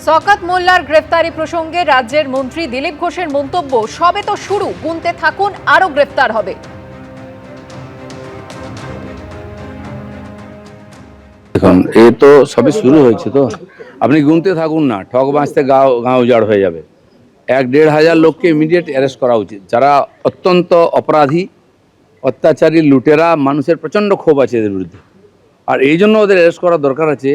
শওকত মোল্লার গ্রেফতারি প্রসঙ্গে রাজ্যের মন্ত্রী দিলীপ ঘোষের মন্তব্য, সবে তো শুরু, গুনতে থাকুন, আরো গ্রেফতার হবে। দেখুন, এ তো সবে শুরু হয়েছে, তো আপনি গুনতে থাকুন না, ঠক বাঁচতে গাঁও উজাড় হয়ে যাবে। 1-1.5 হাজার লোককে ইমিডিয়েট অ্যারেস্ট করা উচিত, যারা অত্যন্ত অপরাধী, অত্যাচারী, লুটেরা। মানুষের প্রচণ্ড ক্ষোভ আছে এদের বিরুদ্ধে, আর এই জন্য ওদের অ্যারেস্ট করা দরকার আছে।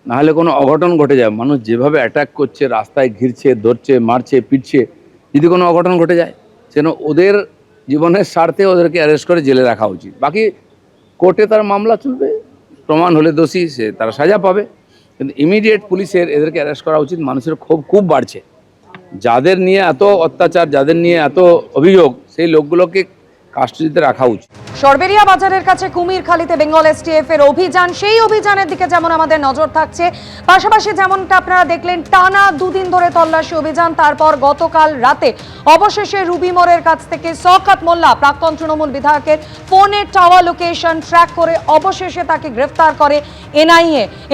নাহলে কোনো অঘটন ঘটে যায়, মানুষ যেভাবে অ্যাটাক করছে, রাস্তায় ঘিরছে, ধরছে, মারছে, পিটছে, যদি কোনো অঘটন ঘটে যায়, সেন ওদের জীবনের স্বার্থে ওদেরকে অ্যারেস্ট করে জেলে রাখা উচিত। বাকি কোর্টে তার মামলা চলবে, প্রমাণ হলে দোষী সে তারা সাজা পাবে, কিন্তু ইমিডিয়েট পুলিশের এদেরকে অ্যারেস্ট করা উচিত। মানুষের ক্ষোভ খুব বাড়ছে, যাদের নিয়ে এত অত্যাচার, যাদের নিয়ে এত অভিযোগ, সেই লোকগুলোকে কাস্টডিতে রাখা উচিত। সরবেরিয়া বাজারের কাছে কুমিরখালীতে বেঙ্গল এসটিএফ এর অভিযান, সেই অভিযানের দিকে যেমন আমাদের নজর থাকছে, পাশাপাশি যেমনটা আপনারা দেখলেন টানা 2 দিন ধরে তল্লাশি অভিযান। তারপর গতকাল রাতে অবশেষে রুবি মোড়ের কাছ থেকে শওকত মোল্লা, প্রাক্তন তৃণমূল বিধায়কের ফোনের টাওয়ার লোকেশন ট্র্যাক করে অবশেষে তাকে গ্রেফতার করে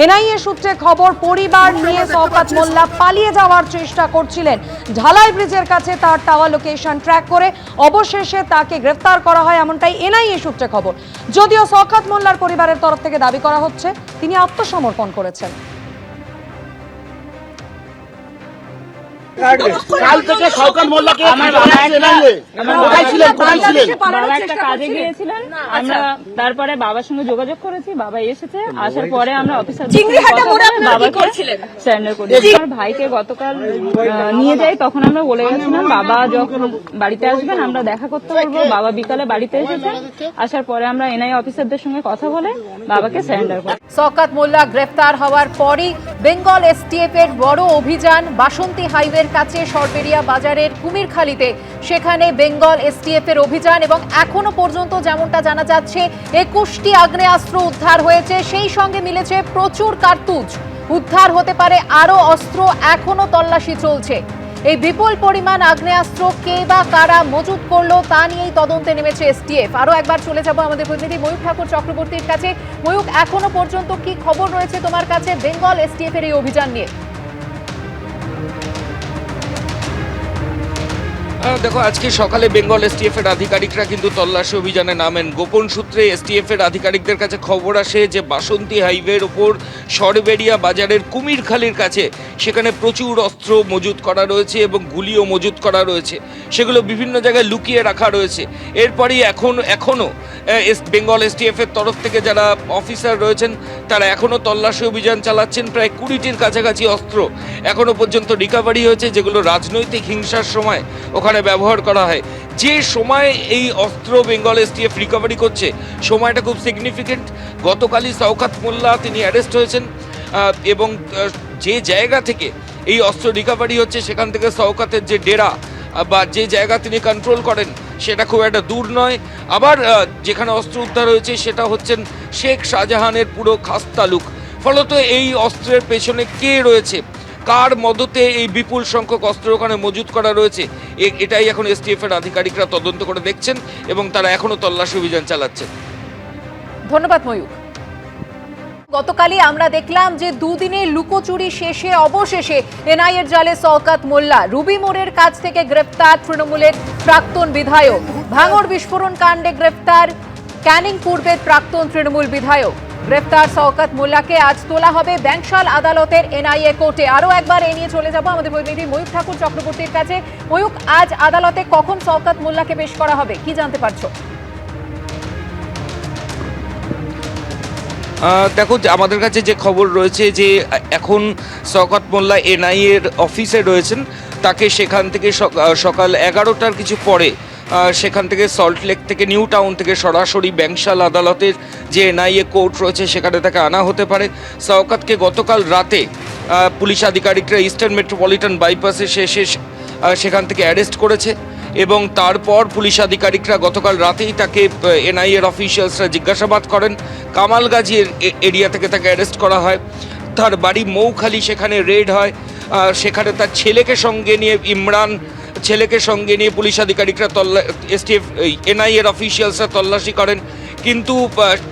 এনআইএ সূত্রে খবর, পরিবার নিয়ে শওকত মোল্লা পালিয়ে যাওয়ার চেষ্টা করছিলেন। ঢালাই ব্রিজের কাছে তার টাওয়ার লোকেশন ট্র্যাক করে অবশেষে তাকে গ্রেফতার করা হয়, এমনটাই এনআইএ সূত্রে খবর। যদিও শওকত মোল্লার পরিবারের তরফ থেকে দাবি করা হচ্ছে তিনি আত্মসমর্পণ করেছেন। কাল থেকে শওকত মোল্লাকে একটা কাজে গিয়েছিলেন, আমরা তারপরে বাবার সঙ্গে যোগাযোগ করেছি, বাবা এসেছে, আসার পরে আমরা অফিসার সারেন্ডার করেছি। আমার ভাইকে গতকাল নিয়ে যাই, তখন আমরা বলে গেছিলাম বাবা যখন বাড়িতে আসবেন আমরা দেখা করতে বলবো। বাবা বিকালে বাড়িতে এসেছে, আসার পরে আমরা এনআই অফিসারদের সঙ্গে কথা বলে বাবাকে সারেন্ডার করি। শওকত মোল্লা গ্রেফতার হওয়ার পরই বেঙ্গল এসটিএফ এর বড় অভিযান বাসন্তী হাইওয়ের কাছে সরবেরিয়া বাজারের কুমিরখালীতে, সেখানে বেঙ্গল এসটিএফ এর অভিযান, এবং এখনো পর্যন্ত যেমনটা জানা যাচ্ছে 21টি আগ্নেয়াস্ত্র উদ্ধার হয়েছে, সেই সঙ্গে মিলেছে প্রচুর কার্তুজ। উদ্ধার হতে পারে আরো অস্ত্র, এখনো তল্লাশি চলছে। এই বিপুল পরিমাণ আগ্নেয়াস্ত্র কে বা কারা মজুত করলো তা নিয়েই তদন্তে নেমেছে এসটিএফ। আরো একবার চলে যাব আমাদের প্রতিনিধি ময়ূক ঠাকুর চক্রবর্তীর কাছে। ময়ূক, এখনো পর্যন্ত কি খবর রয়েছে তোমার কাছে বেঙ্গল এসটিএফ এর এই অভিযান নিয়ে? দেখো, আজকে সকালে বেঙ্গল এসটিএফ এর আধিকারিকরা কিন্তু তল্লাশি অভিযানে নামেন। গোপন সূত্রে এসটিএফ এর আধিকারিকদের কাছে খবর আসে যে বাসন্তী হাইওয়ের ওপর সরবেরিয়া বাজারের কুমিরখালীর কাছে সেখানে প্রচুর অস্ত্র মজুত করা রয়েছে এবং গুলিও মজুত করা রয়েছে, সেগুলো বিভিন্ন জায়গায় লুকিয়ে রাখা রয়েছে। এরপরই এখনও বেঙ্গল এসটিএফ এর তরফ থেকে যারা অফিসার রয়েছেন তারা এখনও তল্লাশি অভিযান চালাচ্ছেন। প্রায় 20টির কাছাকাছি অস্ত্র এখনও পর্যন্ত রিকভারি হয়েছে, যেগুলো রাজনৈতিক হিংসার সময় ওখানে ব্যবহার করা হয়। যে সময় এই অস্ত্র বেঙ্গল এসটিএফ রিকভারি করছে, সময়টা খুব সিগনিফিকেন্ট। গতকালই শওকত মোল্লা তিনি অ্যারেস্ট হয়েছেন, এবং যে জায়গা থেকে এই অস্ত্র রিকভারি হচ্ছে সেখান থেকে শওকতের যে ডেরা বা যে জায়গা তিনি কন্ট্রোল করেন সেটা খুব একটা দূর নয়। আবার যেখানে অস্ত্র উদ্ধার হয়েছে সেটা হচ্ছেন শেখ শাহজাহানের পুরো খাস তালুক। ফলত এই অস্ত্রের পেছনে কে রয়েছে, কার মদতে এই বিপুল সংখ্যক অস্ত্র ওখানে মজুত করা রয়েছে, এটাই এখন এসটিএফ এর আধিকারিকরা তদন্ত করে দেখছেন এবং তারা এখনো তল্লাশি অভিযান চালাচ্ছেন। ধন্যবাদ ময়ূক। গতকালই আমরা দেখলাম যে 2 দিনের লুকোচুরি শেষে অবশেষে এনআইএর জালে শওকত মোল্লা, রুবি মোড়ের কাছ থেকে গ্রেফতার তৃণমূলের প্রাক্তন বিধায়ক, ভাঙড় বিস্ফোরণ কাণ্ডে গ্রেফতার ক্যানিং পূর্বের প্রাক্তন তৃণমূল বিধায়ক। গ্রেফতার শওকত মোল্লাকে আজ তোলা হবে ব্যাংশাল আদালতের এনআইএ কোর্টে। আরো একবার এ নিয়ে চলে যাব আমাদের প্রতিনিধি ময়ূক ঠাকুর চক্রবর্তীর কাছে। ময়ূক, আজ আদালতে কখন শওকত মোল্লাকে পেশ করা হবে, কি জানতে পারছো? দেখো, আমাদের কাছে যে খবর রয়েছে যে এখন শওকত মোল্লা এনআইএর অফিসে রয়েছেন, তাকে সেখান থেকে সকাল 11টার কিছু পরে সেখান থেকে সল্টলেক থেকে নিউ টাউন থেকে সরাসরি ব্যাংশাল আদালতের যে এনআইএ কোর্ট রয়েছে সেখানে তাকে আনা হতে পারে। শওকতকে গতকাল রাতে পুলিশ আধিকারিকরা ইস্টার্ন মেট্রোপলিটন বাইপাসে সেখান থেকে অ্যারেস্ট করেছে, এবং তারপর পুলিশ আধিকারিকরা গতকাল রাতেই তাকে এনআইএর অফিসিয়ালসরা জিজ্ঞাসাবাদ করেন। কামালগাজীর এরিয়া থেকে তাকে অ্যারেস্ট করা হয়। তার বাড়ি মৌখালী, সেখানে রেড হয়। সেখানে তার ছেলেকে সঙ্গে নিয়ে ইমরান ছেলেকে সঙ্গে নিয়ে পুলিশ আধিকারিকরা এসটিএফ এনআইএর অফিসিয়ালসরা তল্লাশি করেন, কিন্তু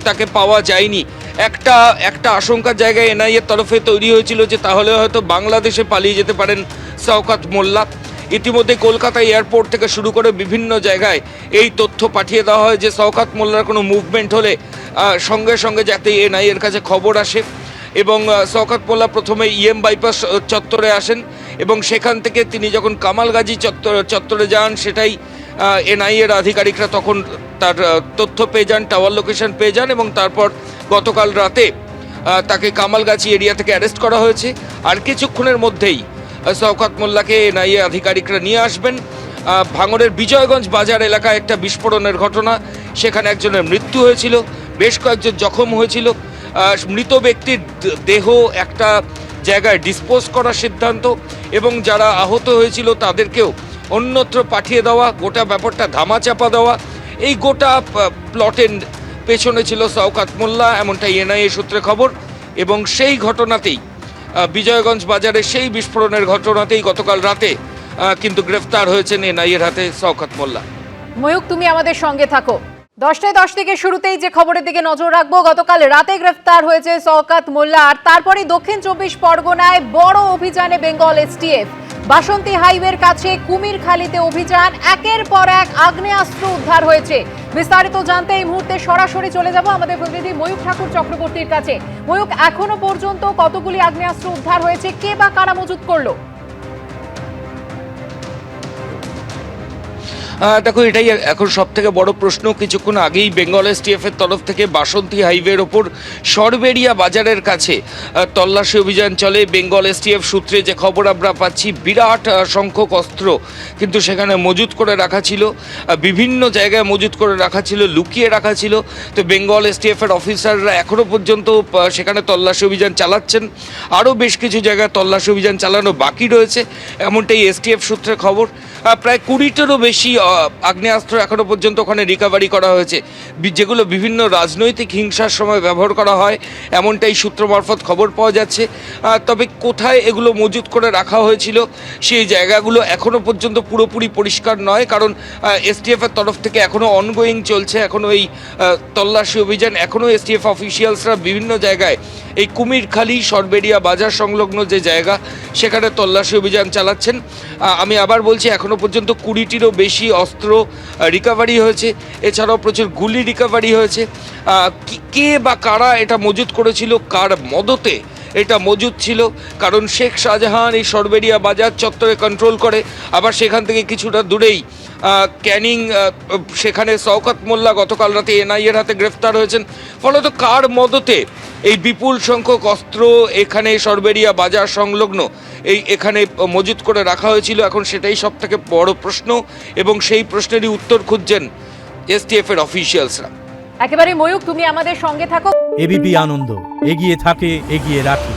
তাকে পাওয়া যায়নি। একটা আশঙ্কার জায়গায় এনআইএর তরফে তৈরি হয়েছিল যে তাহলে হয়তো বাংলাদেশে পালিয়ে যেতে পারেন শওকত মোল্লা। ইতিমধ্যে কলকাতা এয়ারপোর্ট থেকে শুরু করে বিভিন্ন জায়গায় এই তথ্য পাঠিয়ে দেওয়া হয় যে শওকত মোল্লার কোনো মুভমেন্ট হলে সঙ্গে সঙ্গে যাতে এনআইএর কাছে খবর আসে। এবং শওকত মোল্লা প্রথমে ইএম বাইপাস চত্বরে আসেন এবং সেখান থেকে তিনি যখন কামাল গাজী চত্বরে যান, সেটাই এনআইএর আধিকারিকরা তখন তার তথ্য পেয়ে যান, টাওয়ার লোকেশন পেয়ে যান এবং তারপর গতকাল রাতে তাকে কামালগাছি এরিয়া থেকে অ্যারেস্ট করা হয়েছে। আর কিছুক্ষণের মধ্যেই শওকত মোল্লাকে এনআইএ আধিকারিকরা নিয়ে আসবেন। ভাঙড়ের বিজয়গঞ্জ বাজার এলাকায় একটা বিস্ফোরণের ঘটনা, সেখানে একজনের মৃত্যু হয়েছিল, বেশ কয়েকজন জখম হয়েছিল। মৃত ব্যক্তির দেহ একটা জায়গায় ডিসপোজ করার সিদ্ধান্ত এবং যারা আহত হয়েছিল তাদেরকেও অন্যত্র পাঠিয়ে দেওয়া, গোটা ব্যাপারটা ধামাচাপা দেওয়া। এই গোটা প্লটের পেছনে ছিল শওকত মোল্লা, এমনটাই এনআইএ সূত্রে খবর। এবং সেই ঘটনাতেই বিজয়গঞ্জ বাজারে সেই বিস্ফোরণের ঘটনাতেই গতকাল রাতে কিন্তু গ্রেফতার হয়েছেন এনআইএর হাতে শওকত মোল্লা। ময়ূক, তুমি আমাদের সঙ্গে থাকো। 10টায় 10 থেকে শুরুতেই যে খবরের দিকে নজর রাখবো, গতকাল রাতে গ্রেফতার হয়েছে শওকত মোল্লা। আর তারপরে দক্ষিণ 24 পরগনায় বড় অভিযানে বেঙ্গল এসটিএফ। বাসন্তী হাইওয়ের কাছে কুমিরখালীতে অভিযান, একের পর এক আগ্নেয়াস্ত্র উদ্ধার হয়েছে। বিস্তারিত জানতে এই মুহূর্তে সরাসরি চলে যাব আমাদের প্রতিনিধি ময়ূক ঠাকুর চক্রবর্তীর কাছে। ময়ূক, এখনো পর্যন্ত কতগুলি আগ্নেয়াস্ত্র উদ্ধার হয়েছে, কে বা কারা মজুত করলো? দেখো, এটাই এখন সব থেকে বড় প্রশ্ন। কিছুক্ষণ আগেই বেঙ্গল এসটিএফ এর তরফ থেকে বাসন্তী হাইওয়ের ওপর সরবেরিয়া বাজারের কাছে তল্লাশি অভিযান চলে। বেঙ্গল এসটিএফ সূত্রে যে খবর আমরা পাচ্ছি, বিরাট সংখ্যক অস্ত্র কিন্তু সেখানে মজুত করে রাখা ছিল, বিভিন্ন জায়গায় মজুত করে রাখা ছিল, লুকিয়ে রাখা ছিল। তো বেঙ্গল এসটিএফ এর অফিসাররা এখনও পর্যন্ত সেখানে তল্লাশি অভিযান চালাচ্ছেন। আরও বেশ কিছু জায়গায় তল্লাশি অভিযান চালানো বাকি রয়েছে, এমনটাই এসটিএফ সূত্রে খবর। প্রায় 20টিরও বেশি আগ্নেয়াস্ত্র এখনো পর্যন্ত ওখানে রিকভারি করা হয়েছে, যেগুলো বিভিন্ন রাজনৈতিক হিংসার সময় ব্যবহার করা হয়, এমনটাই সূত্র মারফত খবর পাওয়া যাচ্ছে। তবে কোথায় এগুলো মজুত করে রাখা হয়েছিল সেই জায়গাগুলো এখনো পর্যন্ত পুরোপুরি পরিষ্কার নয়, কারণ এসটিএফ এর তরফ থেকে এখনো অনগোয়িং চলছে। এখনো এই তল্লাশি অভিযান, এখনো এসটিএফ অফিসিয়ালসরা বিভিন্ন জায়গায় এই কুমিরখালী সরবেরিয়া বাজার সংলগ্ন যে জায়গা, সেখানে তল্লাশি অভিযান চালাচ্ছেন। আমি আবার বলছি, এখনো পর্যন্ত 20টিরও বেশি অস্ত্র রিকভারি হয়েছে, এছাড়াও প্রচুর গুলি রিকভারি হয়েছে। কে বা কারা এটা মজুত করেছিল, কার মদতে এটা মজুদ ছিল, কারণ শেখ শাহজাহান এই সরবেরিয়া বাজার চত্বরে কন্ট্রোল করে। আবার সেখান থেকে কিছুটা দূরেই ক্যানিং, সেখানে শওকত মোল্লা গতকাল রাতে এনআইএর হাতে গ্রেফতার হয়েছেন। ফলত কার মদতে এই বিপুল সংখ্যক অস্ত্র এখানে সরবেরিয়া বাজার সংলগ্ন এখানে মজুত করে রাখা হয়েছিল, এখন সেটাই সব থেকে বড় প্রশ্ন এবং সেই প্রশ্নেরই উত্তর খুঁজছেন এসটিএফ এর অফিসিয়ালসরা। একেবারে ময়ূক, তুমি আমাদের সঙ্গে থাকো। এবিপি আনন্দ, এগিয়ে থাকে, এগিয়ে রাখে।